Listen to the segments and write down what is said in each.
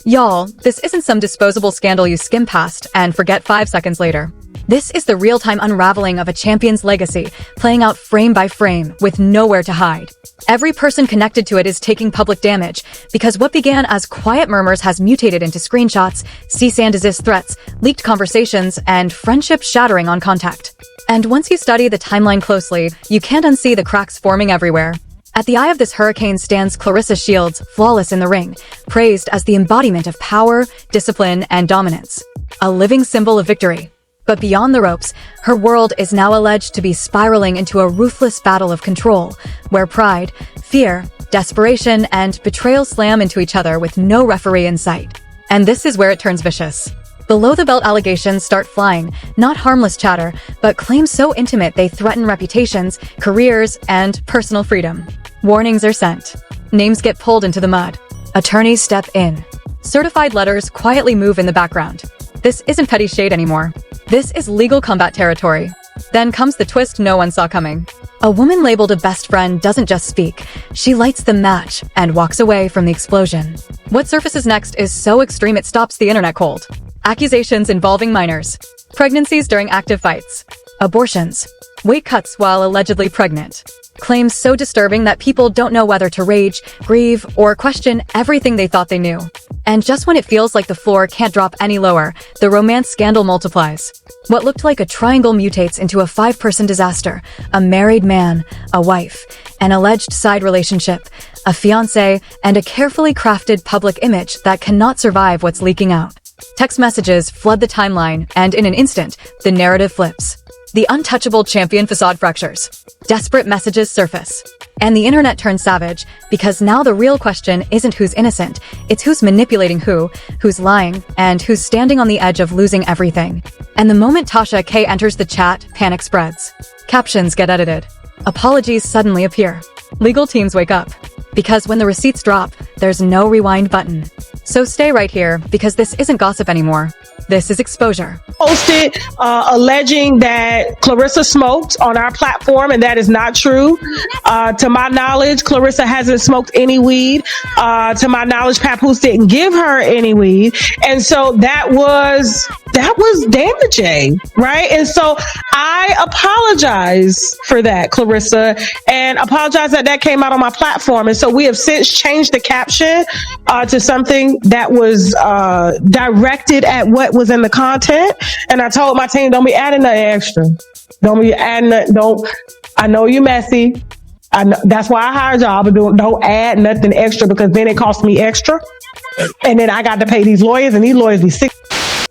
Y'all, this isn't some disposable scandal you skim past and forget 5 seconds later. This is the real-time unraveling of a champion's legacy, playing out frame by frame, with nowhere to hide. Every person connected to it is taking public damage, because what began as quiet murmurs has mutated into screenshots, cease and desist threats, leaked conversations, and friendships shattering on contact. And once you study the timeline closely, you can't unsee the cracks forming everywhere. At the eye of this hurricane stands Claressa Shields, flawless in the ring, praised as the embodiment of power, discipline, and dominance. A living symbol of victory. But beyond the ropes, her world is now alleged to be spiraling into a ruthless battle of control, where pride, fear, desperation, and betrayal slam into each other with no referee in sight. And this is where it turns vicious. Below-the-belt allegations start flying, not harmless chatter, but claims so intimate they threaten reputations, careers, and personal freedom. Warnings are sent. Names get pulled into the mud. Attorneys step in. Certified letters quietly move in the background. This isn't petty shade anymore. This is legal combat territory. Then comes the twist no one saw coming. A woman labeled a best friend doesn't just speak. She lights the match and walks away from the explosion. What surfaces next is so extreme it stops the internet cold. Accusations involving minors. Pregnancies during active fights. Abortions. Weight cuts while allegedly pregnant. Claims so disturbing that people don't know whether to rage, grieve, or question everything they thought they knew. And just when it feels like the floor can't drop any lower, the romance scandal multiplies. What looked like a triangle mutates into a 5-person disaster. A married man, a wife, an alleged side relationship, a fiancé, and a carefully crafted public image that cannot survive what's leaking out. Text messages flood the timeline, and in an instant, the narrative flips. The untouchable champion facade fractures. Desperate messages surface. And the internet turns savage, because now the real question isn't who's innocent, it's who's manipulating who's lying, and who's standing on the edge of losing everything. And the moment Tasha K enters the chat, panic spreads. Captions get edited. Apologies suddenly appear. Legal teams wake up. Because when the receipts drop, there's no rewind button. So stay right here, because this isn't gossip anymore. This is exposure. Posted alleging that Claressa smoked on our platform, and that is not true. To my knowledge, Claressa hasn't smoked any weed. To my knowledge, Papoose didn't give her any weed. And so that was damaging, right? And so I apologize for that, Claressa, and apologize that came out on my platform. And so we have since changed the caption to something that was directed at what was in the content. And I told my team, don't be adding nothing extra. Don't be adding nothing. I know you're messy. I know, that's why I hired y'all, but don't add nothing extra, because then it costs me extra. And then I got to pay these lawyers, and these lawyers be sick.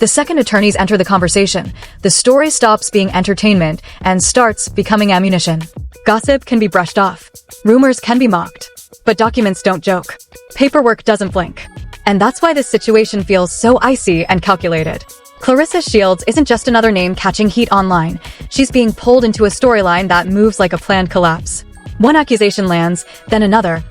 The second attorneys enter the conversation, the story stops being entertainment and starts becoming ammunition. Gossip can be brushed off. Rumors can be mocked. But documents don't joke. Paperwork doesn't blink. And that's why this situation feels so icy and calculated. Claressa Shields isn't just another name catching heat online. She's being pulled into a storyline that moves like a planned collapse. One accusation lands, then another,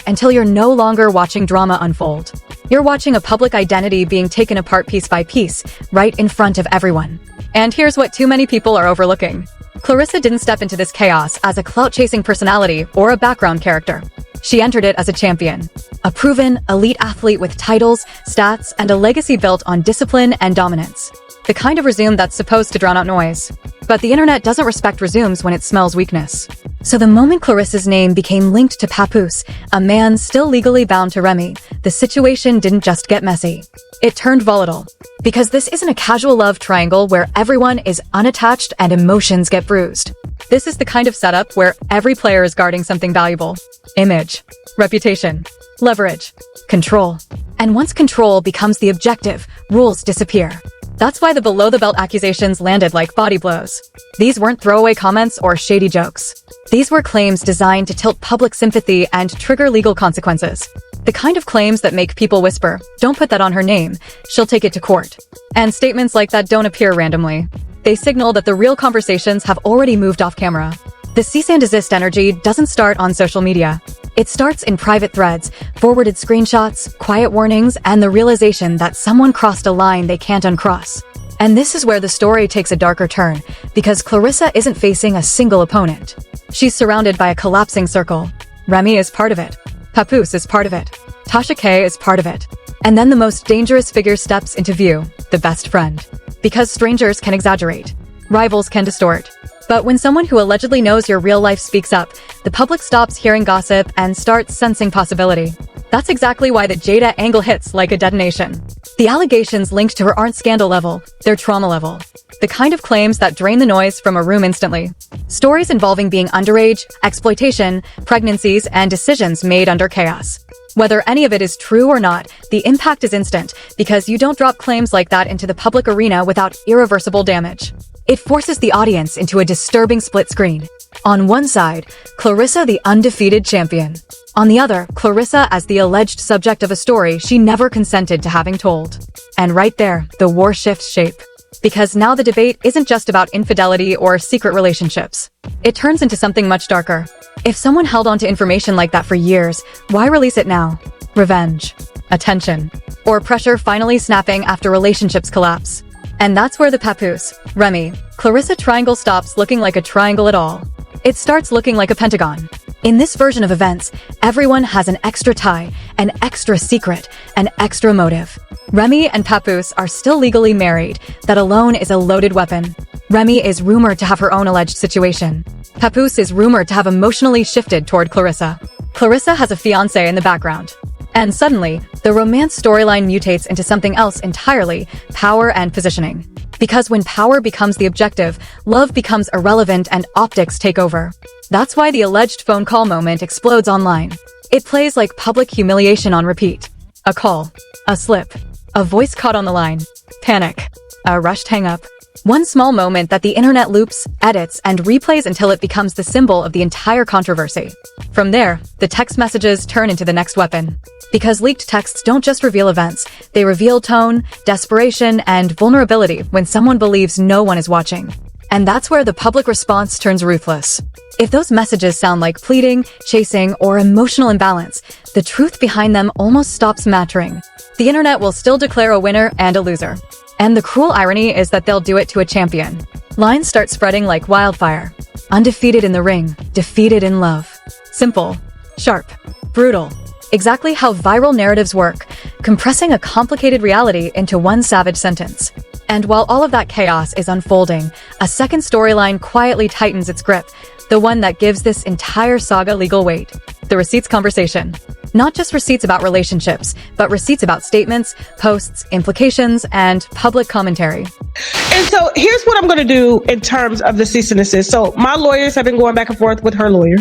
until you're no longer watching drama unfold. You're watching a public identity being taken apart piece by piece, right in front of everyone. And here's what too many people are overlooking. Claressa didn't step into this chaos as a clout-chasing personality or a background character. She entered it as a champion. A proven, elite athlete with titles, stats, and a legacy built on discipline and dominance. The kind of resume that's supposed to drown out noise. But the internet doesn't respect resumes when it smells weakness. So the moment Claressa's name became linked to Papoose, a man still legally bound to Remy, the situation didn't just get messy. It turned volatile. Because this isn't a casual love triangle where everyone is unattached and emotions get bruised. This is the kind of setup where every player is guarding something valuable. Image, reputation, leverage, control. And once control becomes the objective, rules disappear. That's why the below-the-belt accusations landed like body blows. These weren't throwaway comments or shady jokes. These were claims designed to tilt public sympathy and trigger legal consequences. The kind of claims that make people whisper, "Don't put that on her name, she'll take it to court." And statements like that don't appear randomly. They signal that the real conversations have already moved off camera. The cease and desist energy doesn't start on social media. It starts in private threads, forwarded screenshots, quiet warnings, and the realization that someone crossed a line they can't uncross. And this is where the story takes a darker turn, because Claressa isn't facing a single opponent. She's surrounded by a collapsing circle. Remy is part of it. Papoose is part of it. Tasha K is part of it. And then the most dangerous figure steps into view, the best friend. Because strangers can exaggerate. Rivals can distort. But when someone who allegedly knows your real life speaks up, the public stops hearing gossip and starts sensing possibility. That's exactly why the Jada angle hits like a detonation. The allegations linked to her aren't scandal level, they're trauma level. The kind of claims that drain the noise from a room instantly. Stories involving being underage, exploitation, pregnancies, and decisions made under chaos. Whether any of it is true or not, the impact is instant because you don't drop claims like that into the public arena without irreversible damage. It forces the audience into a disturbing split screen. On one side, Claressa the undefeated champion. On the other, Claressa as the alleged subject of a story she never consented to having told. And right there, the war shifts shape. Because now the debate isn't just about infidelity or secret relationships. It turns into something much darker. If someone held on to information like that for years, why release it now? Revenge, attention, or pressure finally snapping after relationships collapse. And that's where the Papoose, Remy, Claressa triangle stops looking like a triangle at all. It starts looking like a pentagon. In this version of events, everyone has an extra tie, an extra secret, an extra motive. Remy and Papoose are still legally married. That alone is a loaded weapon. Remy is rumored to have her own alleged situation. Papoose is rumored to have emotionally shifted toward Claressa. Claressa has a fiancé in the background. And suddenly, the romance storyline mutates into something else entirely, power and positioning. Because when power becomes the objective, love becomes irrelevant and optics take over. That's why the alleged phone call moment explodes online. It plays like public humiliation on repeat. A call, a slip, a voice caught on the line, panic, a rushed hang-up. One small moment that the internet loops, edits, and replays until it becomes the symbol of the entire controversy. From there, the text messages turn into the next weapon. Because leaked texts don't just reveal events, they reveal tone, desperation, and vulnerability when someone believes no one is watching. And that's where the public response turns ruthless. If those messages sound like pleading, chasing, or emotional imbalance, the truth behind them almost stops mattering. The internet will still declare a winner and a loser. And the cruel irony is that they'll do it to a champion. Lines start spreading like wildfire. Undefeated in the ring, defeated in love. Simple, sharp, brutal. Exactly how viral narratives work, compressing a complicated reality into one savage sentence. And while all of that chaos is unfolding, a second storyline quietly tightens its grip, the one that gives this entire saga legal weight. The receipts conversation. Not just receipts about relationships, but receipts about statements, posts, implications, and public commentary. And so here's what I'm going to do in terms of the cease and desist. So my lawyers have been going back and forth with her lawyer,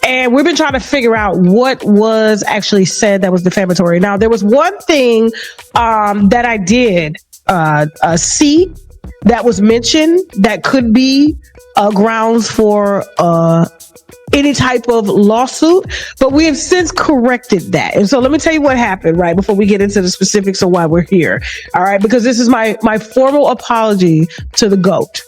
and we've been trying to figure out what was actually said that was defamatory. Now, there was one thing that I did see that was mentioned that could be grounds for any type of lawsuit, but we have since corrected that. And so let me tell you what happened right before we get into the specifics of why we're here. All right, because this is my formal apology to the GOAT,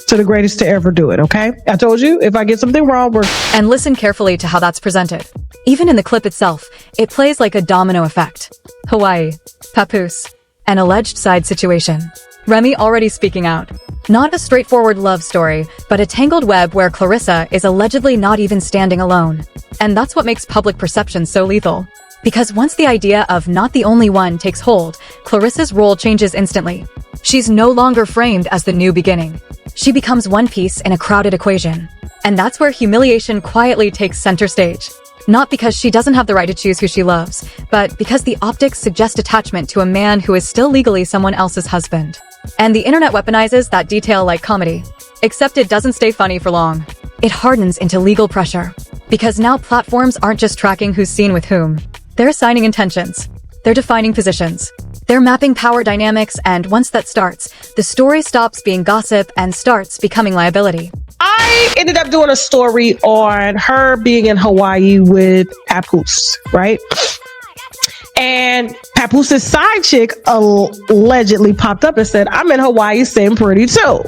to the greatest to ever do it. Okay, I told you if I get something wrong, And listen carefully to how that's presented. Even in the clip itself, it plays like a domino effect. Hawaii, Papoose, an alleged side situation. Remy already speaking out. Not a straightforward love story, but a tangled web where Claressa is allegedly not even standing alone. And that's what makes public perception so lethal. Because once the idea of not the only one takes hold, Claressa's role changes instantly. She's no longer framed as the new beginning. She becomes one piece in a crowded equation. And that's where humiliation quietly takes center stage. Not because she doesn't have the right to choose who she loves, but because the optics suggest attachment to a man who is still legally someone else's husband. And the internet weaponizes that detail like comedy. Except it doesn't stay funny for long. It hardens into legal pressure. Because now platforms aren't just tracking who's seen with whom. They're assigning intentions. They're defining positions. They're mapping power dynamics, and once that starts, the story stops being gossip and starts becoming liability. I ended up doing a story on her being in Hawaii with Papoose, right? And Papoose's side chick allegedly popped up and said, I'm in Hawaii staying pretty too.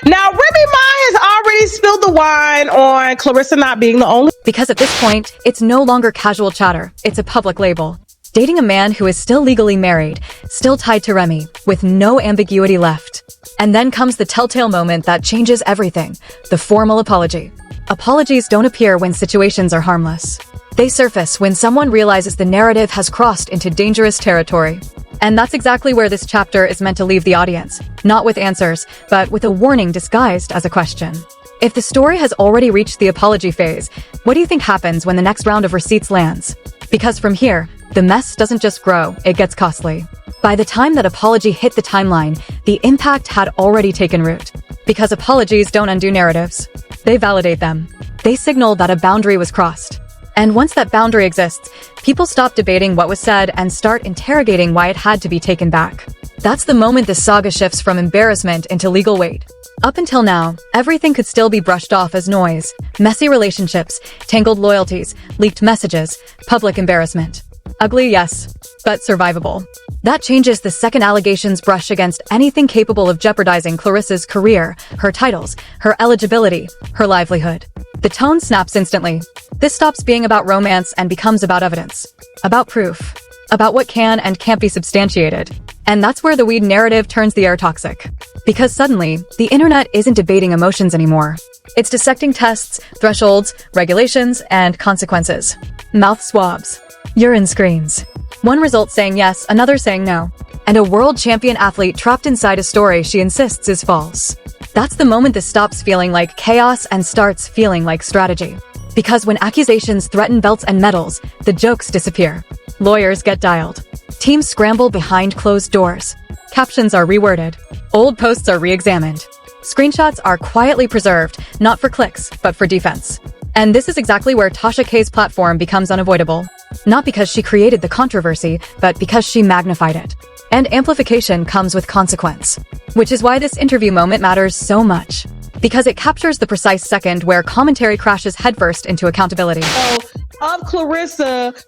Now, Remy Ma has already spilled the wine on Claressa not being the only. Because at this point, it's no longer casual chatter, it's a public label. Dating a man who is still legally married, still tied to Remy, with no ambiguity left. And then comes the telltale moment that changes everything, the formal apology. Apologies don't appear when situations are harmless. They surface when someone realizes the narrative has crossed into dangerous territory. And that's exactly where this chapter is meant to leave the audience, not with answers, but with a warning disguised as a question. If the story has already reached the apology phase, what do you think happens when the next round of receipts lands? Because from here, the mess doesn't just grow, it gets costly. By the time that apology hit the timeline, the impact had already taken root. Because apologies don't undo narratives. They validate them. They signal that a boundary was crossed. And once that boundary exists, people stop debating what was said and start interrogating why it had to be taken back. That's the moment the saga shifts from embarrassment into legal weight. Up until now, everything could still be brushed off as noise. Messy relationships, tangled loyalties, leaked messages, public embarrassment. Ugly, yes, but survivable. That changes the second allegations brush against anything capable of jeopardizing Clarissa's career, her titles, her eligibility, her livelihood. The tone snaps instantly. This stops being about romance and becomes about evidence. About proof. About what can and can't be substantiated. And that's where the weed narrative turns the air toxic. Because suddenly, the internet isn't debating emotions anymore. It's dissecting tests, thresholds, regulations, and consequences. Mouth swabs. Urine screens. One result saying yes, another saying no. And a world champion athlete trapped inside a story she insists is false. That's the moment this stops feeling like chaos and starts feeling like strategy. Because when accusations threaten belts and medals, the jokes disappear. Lawyers get dialed. Teams scramble behind closed doors. Captions are reworded. Old posts are re-examined. Screenshots are quietly preserved, not for clicks, but for defense. And this is exactly where Tasha K's platform becomes unavoidable. Not because she created the controversy, but because she magnified it. And amplification comes with consequence. Which is why this interview moment matters so much. Because it captures the precise second where commentary crashes headfirst into accountability. So, of Clarissa's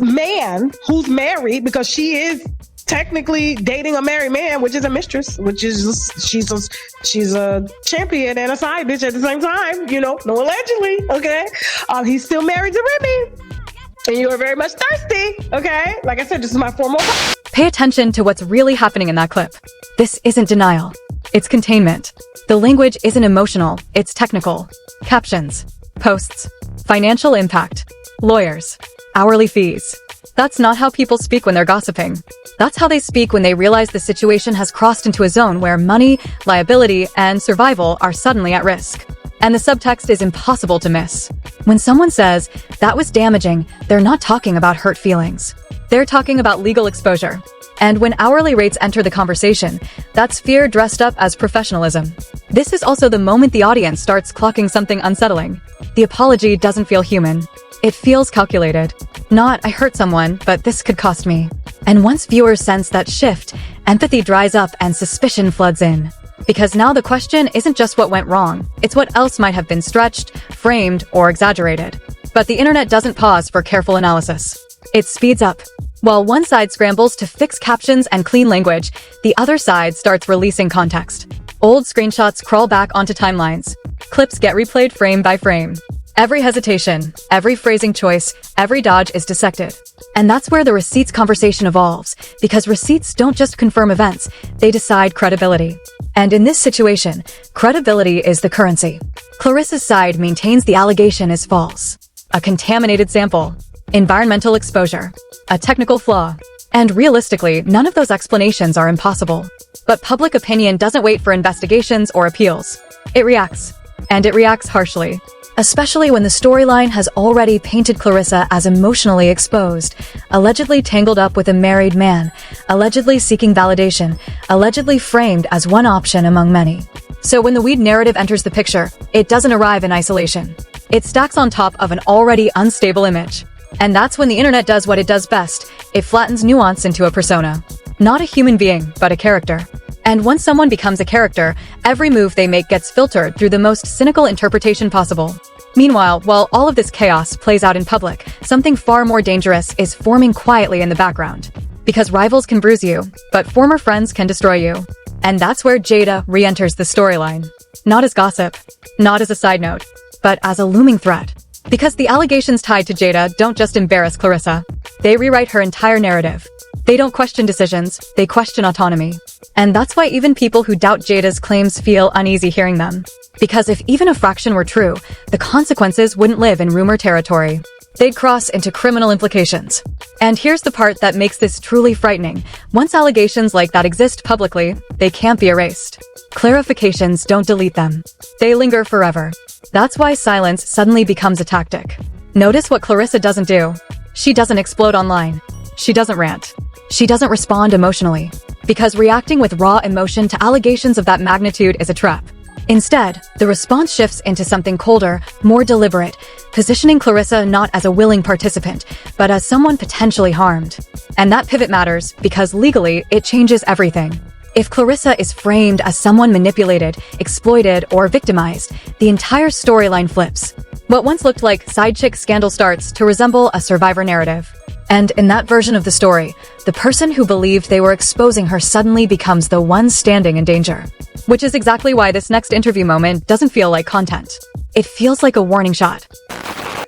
man who's married, because she is technically dating a married man, which is a mistress, which is she's a champion and a side bitch at the same time, no allegedly, okay? He's still married to Remy, and you are very much thirsty, okay? Like I said, this is my formal. Pay attention to what's really happening in that clip. This isn't denial. It's containment. The language isn't emotional, it's technical. Captions, posts, financial impact, lawyers, hourly fees. That's not how people speak when they're gossiping. That's how they speak when they realize the situation has crossed into a zone where money, liability, and survival are suddenly at risk. And the subtext is impossible to miss. When someone says, "That was damaging," they're not talking about hurt feelings. They're talking about legal exposure. And when hourly rates enter the conversation, that's fear dressed up as professionalism. This is also the moment the audience starts clocking something unsettling. The apology doesn't feel human. It feels calculated. Not, "I hurt someone, but this could cost me." And once viewers sense that shift, empathy dries up and suspicion floods in. Because now the question isn't just what went wrong, it's what else might have been stretched, framed, or exaggerated. But the internet doesn't pause for careful analysis. It speeds up. While one side scrambles to fix captions and clean language, the other side starts releasing context. Old screenshots crawl back onto timelines. Clips get replayed frame by frame. Every hesitation, every phrasing choice, every dodge is dissected. And that's where the receipts conversation evolves, because receipts don't just confirm events, they decide credibility. And in this situation, credibility is the currency. Clarissa's side maintains the allegation is false. A contaminated sample. Environmental exposure. A technical flaw. And realistically, none of those explanations are impossible. But public opinion doesn't wait for investigations or appeals. It reacts. And it reacts harshly. Especially when the storyline has already painted Claressa as emotionally exposed, allegedly tangled up with a married man, allegedly seeking validation, allegedly framed as one option among many. So when the weed narrative enters the picture, it doesn't arrive in isolation. It stacks on top of an already unstable image. And that's when the internet does what it does best. It flattens nuance into a persona. Not a human being, but a character. And once someone becomes a character, every move they make gets filtered through the most cynical interpretation possible. Meanwhile, while all of this chaos plays out in public, something far more dangerous is forming quietly in the background. Because rivals can bruise you, but former friends can destroy you. And that's where Jada re-enters the storyline. Not as gossip, not as a side note, but as a looming threat. Because the allegations tied to Jada don't just embarrass Claressa. They rewrite her entire narrative. They don't question decisions, they question autonomy. And that's why even people who doubt Jada's claims feel uneasy hearing them. Because if even a fraction were true, the consequences wouldn't live in rumor territory. They'd cross into criminal implications. And here's the part that makes this truly frightening. Once allegations like that exist publicly, they can't be erased. Clarifications don't delete them. They linger forever. That's why silence suddenly becomes a tactic. Notice what Claressa doesn't do. She doesn't explode online. She doesn't rant. She doesn't respond emotionally. Because reacting with raw emotion to allegations of that magnitude is a trap. Instead, the response shifts into something colder, more deliberate, positioning Claressa not as a willing participant, but as someone potentially harmed. And that pivot matters because legally, it changes everything. If Claressa is framed as someone manipulated, exploited, or victimized, the entire storyline flips. What once looked like side chick scandal starts to resemble a survivor narrative. And in that version of the story, the person who believed they were exposing her suddenly becomes the one standing in danger. Which is exactly why this next interview moment doesn't feel like content. It feels like a warning shot.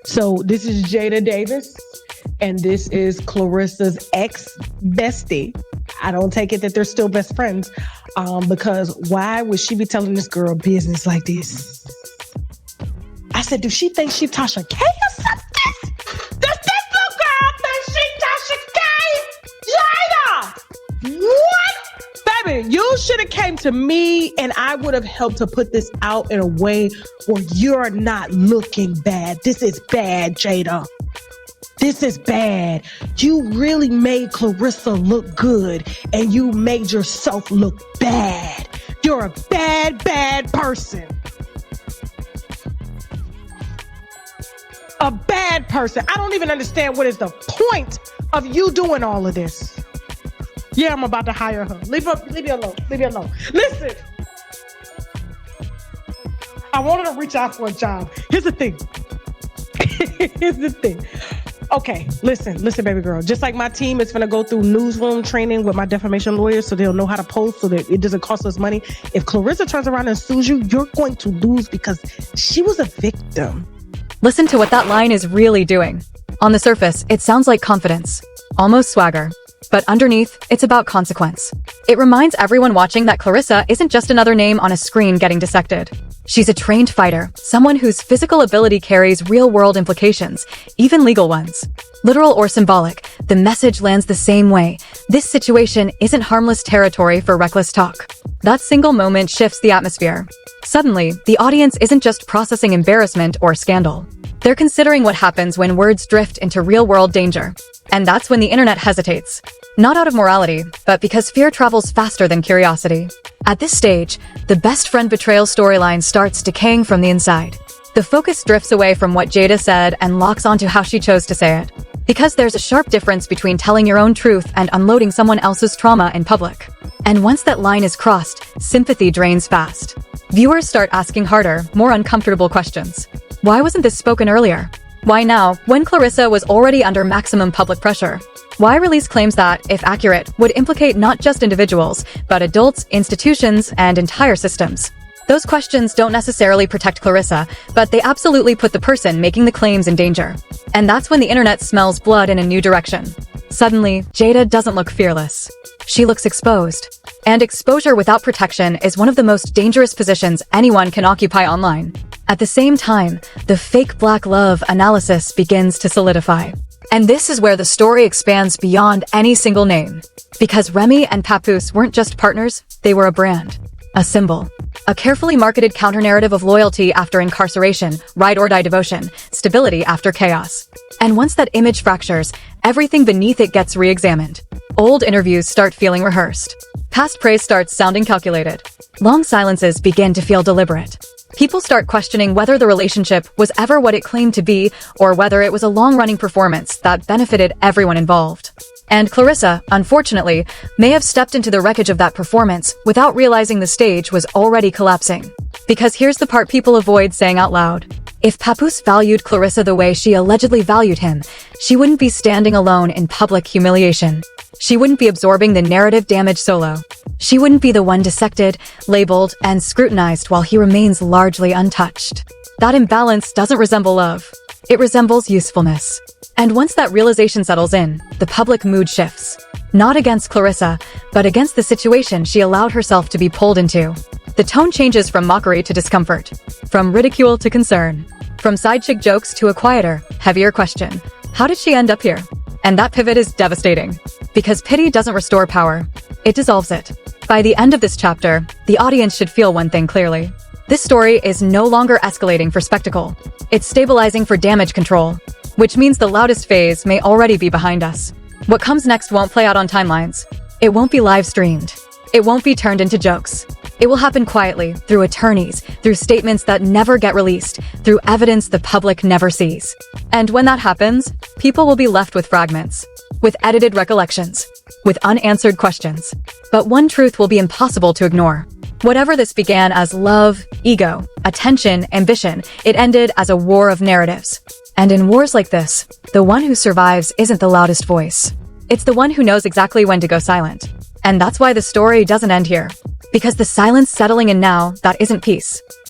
So this is Jada Davis, and this is Claressa's ex-bestie. I don't take it that they're still best friends, because why would she be telling this girl business like this? I said, do she think she Tasha K or something? Does this little girl think she Tasha K? Jada! What? Baby, you should have came to me and I would have helped to put this out in a way where you're not looking bad. This is bad, Jada. This is bad. You really made Claressa look good and you made yourself look bad. You're a bad, bad person. A bad person. I don't even understand what is the point of you doing all of this. Yeah, I'm about to hire her. Leave me alone. Leave me alone. Listen. I wanted to reach out for a job. Here's the thing. Here's the thing. Okay, listen, baby girl. Just like my team is going to go through newsroom training with my defamation lawyers so they'll know how to post so that it doesn't cost us money. If Claressa turns around and sues you, you're going to lose because she was a victim. Listen to what that line is really doing. On the surface, it sounds like confidence, almost swagger. But underneath, it's about consequence. It reminds everyone watching that Claressa isn't just another name on a screen getting dissected. She's a trained fighter, someone whose physical ability carries real-world implications, even legal ones. Literal or symbolic, the message lands the same way. This situation isn't harmless territory for reckless talk. That single moment shifts the atmosphere. Suddenly, the audience isn't just processing embarrassment or scandal. They're considering what happens when words drift into real-world danger. And that's when the internet hesitates. Not out of morality, but because fear travels faster than curiosity. At this stage, the best friend betrayal storyline starts decaying from the inside. The focus drifts away from what Jada said and locks onto how she chose to say it. Because there's a sharp difference between telling your own truth and unloading someone else's trauma in public. And once that line is crossed, sympathy drains fast. Viewers start asking harder, more uncomfortable questions. Why wasn't this spoken earlier? Why now, when Claressa was already under maximum public pressure? Why release claims that, if accurate, would implicate not just individuals, but adults, institutions, and entire systems? Those questions don't necessarily protect Claressa, but they absolutely put the person making the claims in danger. And that's when the internet smells blood in a new direction. Suddenly, Jada doesn't look fearless. She looks exposed. And exposure without protection is one of the most dangerous positions anyone can occupy online. At the same time, the fake black love analysis begins to solidify. And this is where the story expands beyond any single name. Because Remy and Papoose weren't just partners, they were a brand. A symbol. A carefully marketed counter-narrative of loyalty after incarceration, ride-or-die devotion, stability after chaos. And once that image fractures, everything beneath it gets re-examined. Old interviews start feeling rehearsed. Past praise starts sounding calculated. Long silences begin to feel deliberate. People start questioning whether the relationship was ever what it claimed to be, or whether it was a long-running performance that benefited everyone involved. And Claressa, unfortunately, may have stepped into the wreckage of that performance without realizing the stage was already collapsing. Because here's the part people avoid saying out loud. If Papoose valued Claressa the way she allegedly valued him, she wouldn't be standing alone in public humiliation. She wouldn't be absorbing the narrative damage solo. She wouldn't be the one dissected, labeled, and scrutinized while he remains largely untouched. That imbalance doesn't resemble love. It resembles usefulness. And once that realization settles in, the public mood shifts. Not against Claressa, but against the situation she allowed herself to be pulled into. The tone changes from mockery to discomfort, from ridicule to concern. From side chick jokes to a quieter, heavier question. How did she end up here? And that pivot is devastating. Because pity doesn't restore power. It dissolves it. By the end of this chapter, the audience should feel one thing clearly. This story is no longer escalating for spectacle. It's stabilizing for damage control. Which means the loudest phase may already be behind us. What comes next won't play out on timelines. It won't be live streamed. It won't be turned into jokes. It will happen quietly, through attorneys, through statements that never get released, through evidence the public never sees. And when that happens, people will be left with fragments, with edited recollections, with unanswered questions. But one truth will be impossible to ignore. Whatever this began as love, ego, attention, ambition, it ended as a war of narratives. And in wars like this, the one who survives isn't the loudest voice. It's the one who knows exactly when to go silent. And that's why the story doesn't end here. Because the silence settling in now, that isn't peace.